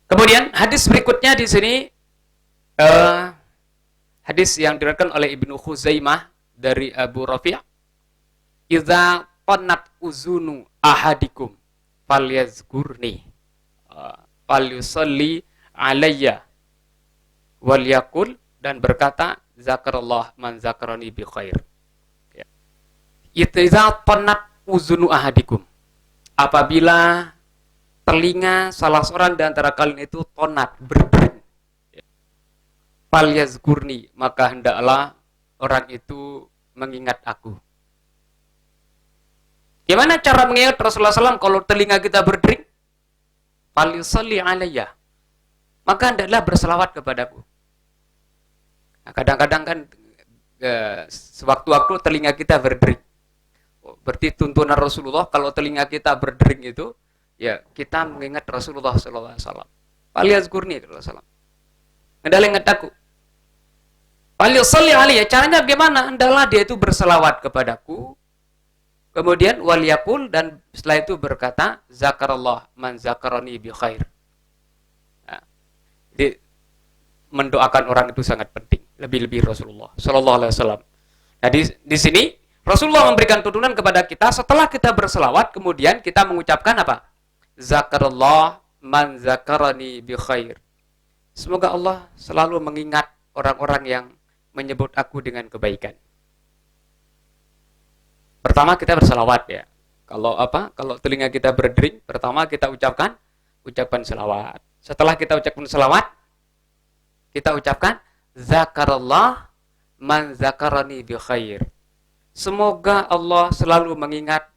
Kemudian hadis berikutnya di sini eh, hadis yang diriwayatkan oleh Ibnu Khuzaimah dari Abu Rafi', "Idza qannat uzunu ahadikum falyazkurni falyusalli alayya wal yakul," dan berkata, "Zakarallah man zakarani bi khair." Ya. Idza qannat uzunu ahadikum, apabila telinga salah seorang di antara kalian itu tonat, berdering, falyazkurni, maka hendaklah orang itu mengingat aku. Gimana cara mengingat Rasulullah SAW kalau telinga kita berdering? Falyusalli alayya, maka hendaklah berselawat kepadaku. Nah, kadang-kadang kan sewaktu-waktu telinga kita berdering. Berarti tuntunan Rasulullah kalau telinga kita berdering itu, ya kita mengingat Rasulullah SAW. Falyazkurni Rasulullah. Hendaklah ingat aku. Falyusalli alayya, caranya bagaimana? Hendaklah dia itu berselawat kepadaku. Kemudian waliyakul, dan setelah itu berkata, zakarallah man zakarani bi khair. Nah, jadi mendoakan orang itu sangat penting, lebih-lebih Rasulullah sallallahu alaihi wasallam. Nah, di sini Rasulullah memberikan tuntunan kepada kita, setelah kita berselawat kemudian kita mengucapkan apa? Zakarallah man zakarani bi khair. Semoga Allah selalu mengingat orang-orang yang menyebut aku dengan kebaikan. Pertama kita berselawat ya. Kalau telinga kita berdering, pertama kita ucapan selawat. Setelah kita ucapkan selawat, kita ucapkan zakarallah man zakarani bi khair. Semoga Allah selalu mengingat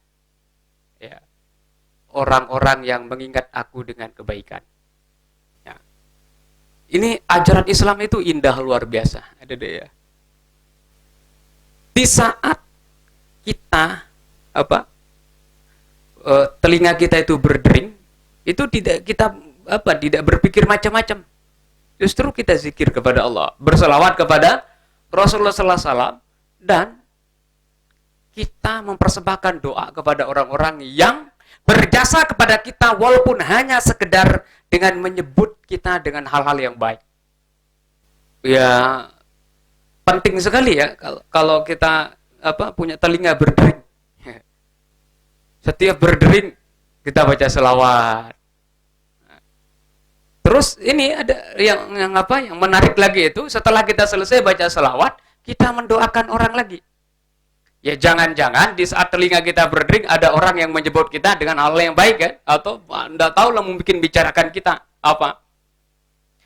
ya, orang-orang yang mengingat aku dengan kebaikan. Ya. Ini ajaran Islam itu indah luar biasa. Ada deh ya. Di saat kita telinga kita itu berdering, itu tidak berpikir macam-macam. Justru kita zikir kepada Allah, berselawat kepada Rasulullah sallallahu alaihi wasallam, dan kita mempersembahkan doa kepada orang-orang yang berjasa kepada kita walaupun hanya sekedar dengan menyebut kita dengan hal-hal yang baik. Ya, penting sekali ya kalau kita punya telinga berdering. Setiap berdering kita baca selawat. Terus ini ada yang menarik lagi itu, setelah kita selesai baca selawat, kita mendoakan orang lagi. Ya jangan-jangan di saat telinga kita berdering ada orang yang menyebut kita dengan hal yang baik kan, atau Anda tahu lah mungkin bicarakan kita apa.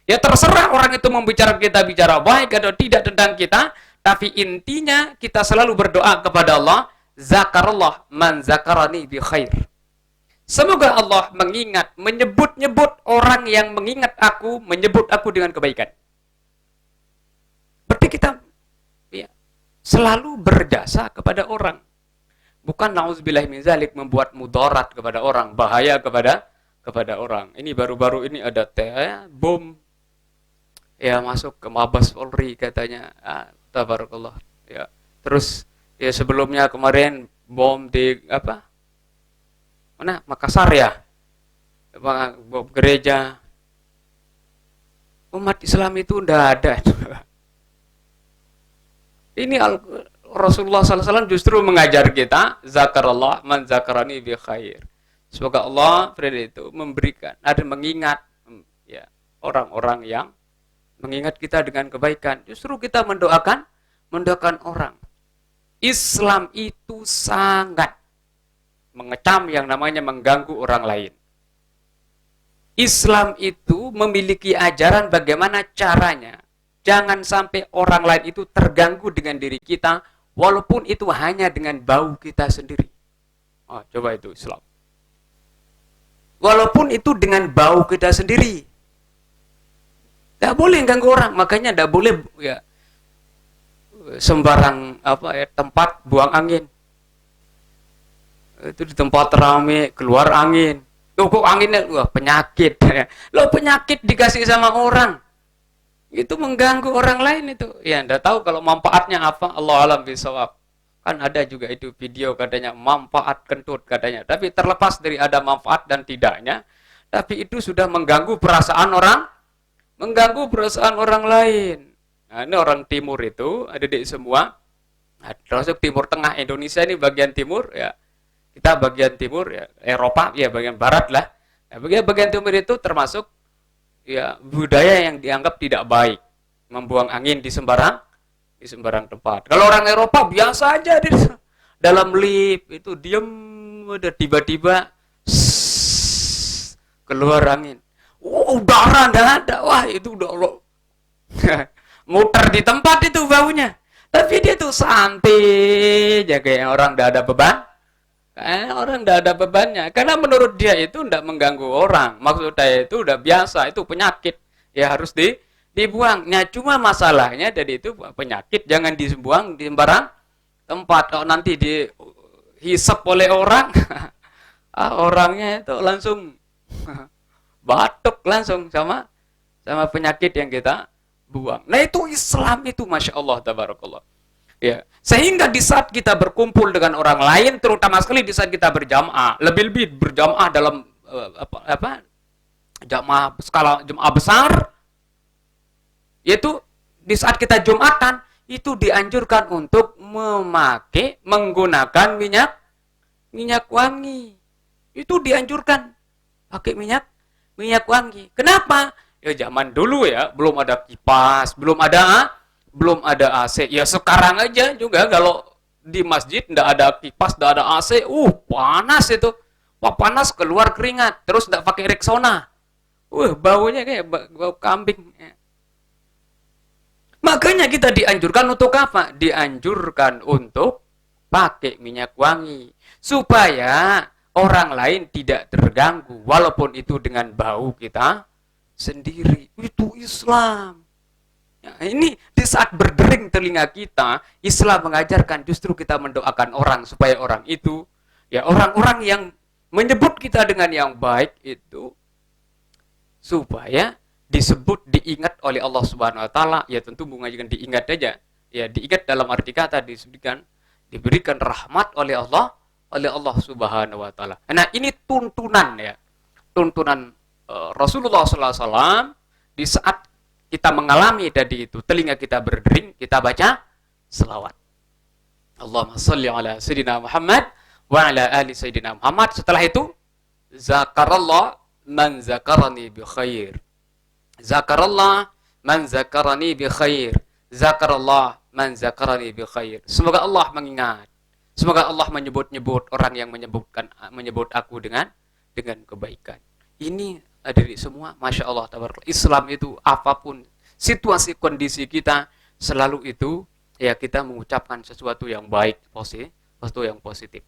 Ya terserah orang itu membicarakan kita bicara baik atau tidak tentang kita. Tapi intinya kita selalu berdoa kepada Allah, zakarallah man zakarani bi khair. Semoga Allah mengingat, menyebut-nyebut orang yang mengingat aku, menyebut aku dengan kebaikan. Berarti kita ya, selalu berjasa kepada orang. Bukan na'udzubillah min zalik membuat mudarat kepada orang, bahaya kepada orang. Ini baru-baru ini ada bom ya masuk ke Mabes Polri katanya. Tabarakallah. Ya. Terus ya sebelumnya kemarin bom di mana? Makassar ya. Bom gereja. Umat Islam itu enggak ada. Ini Rasulullah SAW justru mengajar kita, zakarallah man zakarani bi khair. Semoga Allah itu memberikan, ada mengingat ya orang-orang yang mengingat kita dengan kebaikan. Justru kita mendoakan orang. Islam itu sangat mengecam yang namanya mengganggu orang lain. Islam itu memiliki ajaran bagaimana caranya. Jangan sampai orang lain itu terganggu dengan diri kita, walaupun itu hanya dengan bau kita sendiri. Oh, coba itu Islam. Walaupun itu dengan bau kita sendiri. Tidak boleh ganggu orang, makanya tidak boleh ya sembarang tempat buang angin. Itu di tempat ramai keluar angin. Loh kok anginnya penyakit. Loh penyakit dikasih sama orang. Itu mengganggu orang lain itu. Ya Anda tahu kalau manfaatnya apa? Allah alam bisawab. Kan ada juga itu video katanya manfaat kentut katanya. Tapi terlepas dari ada manfaat dan tidaknya, tapi itu sudah mengganggu perasaan orang lain. Nah, ini orang timur itu, adik-adik semua, nah, termasuk timur tengah Indonesia ini bagian timur ya. Kita bagian timur ya, Eropa ya bagian barat lah. Nah, bagian timur itu termasuk ya budaya yang dianggap tidak baik, membuang angin di sembarang tempat. Kalau orang Eropa biasa aja di dalam lift itu diem, udah tiba-tiba keluar angin. Oh, udara enggak ada. Wah, itu udah lo muter di tempat itu baunya. Tapi dia tuh santai aja kayak orang enggak ada beban. Orang enggak ada bebannya. Karena menurut dia itu enggak mengganggu orang. Maksudnya itu udah biasa, itu penyakit. Ya harus dibuang. Nah, cuma masalahnya dari itu penyakit jangan dibuang di sembarang tempat. Kalau nanti dihisap oleh orang, orangnya itu langsung batuk langsung sama penyakit yang kita buang. Nah, itu Islam itu Masya Allah tabarakallah. Ya, sehingga di saat kita berkumpul dengan orang lain, terutama sekali di saat kita berjamaah, lebih-lebih berjamaah dalam jamaah besar, yaitu di saat kita Jumatan itu dianjurkan untuk menggunakan minyak wangi. Itu dianjurkan pakai minyak wangi. Kenapa? Ya zaman dulu ya, belum ada kipas, belum ada AC. Ya sekarang aja juga kalau di masjid ndak ada kipas, ndak ada AC, panas itu. Wah, panas keluar keringat, terus ndak pakai Rexona. Baunya kayak bau kambing. Makanya kita dianjurkan untuk apa? Dianjurkan untuk pakai minyak wangi supaya orang lain tidak terganggu walaupun itu dengan bau kita sendiri. Itu Islam. Ya, ini di saat berdering telinga kita, Islam mengajarkan justru kita mendoakan orang supaya orang itu, ya orang-orang yang menyebut kita dengan yang baik itu supaya disebut, diingat oleh Allah Subhanahu wa taala. Ya tentu bukan diingat aja. Ya diingat dalam arti kata diberikan rahmat oleh Allah Subhanahu wa taala. Nah, ini tuntunan ya. Tuntunan Rasulullah sallallahu alaihi wasallam di saat kita mengalami tadi itu, telinga kita berdering, kita baca selawat. Allahumma shalli ala sayyidina Muhammad wa ala ali sayyidina Muhammad. Setelah itu zakarallah man zakarani bi khair. Zakarallah man zakarani bi khair. Zakarallah man zakarani bi khair. Semoga Allah mengingat. Semoga Allah menyebut-nyebut orang yang menyebut aku dengan kebaikan. Ini hadirin semua, Masya Allah tabarakallah. Islam itu apapun situasi kondisi kita selalu itu ya kita mengucapkan sesuatu yang baik, sesuatu yang positif.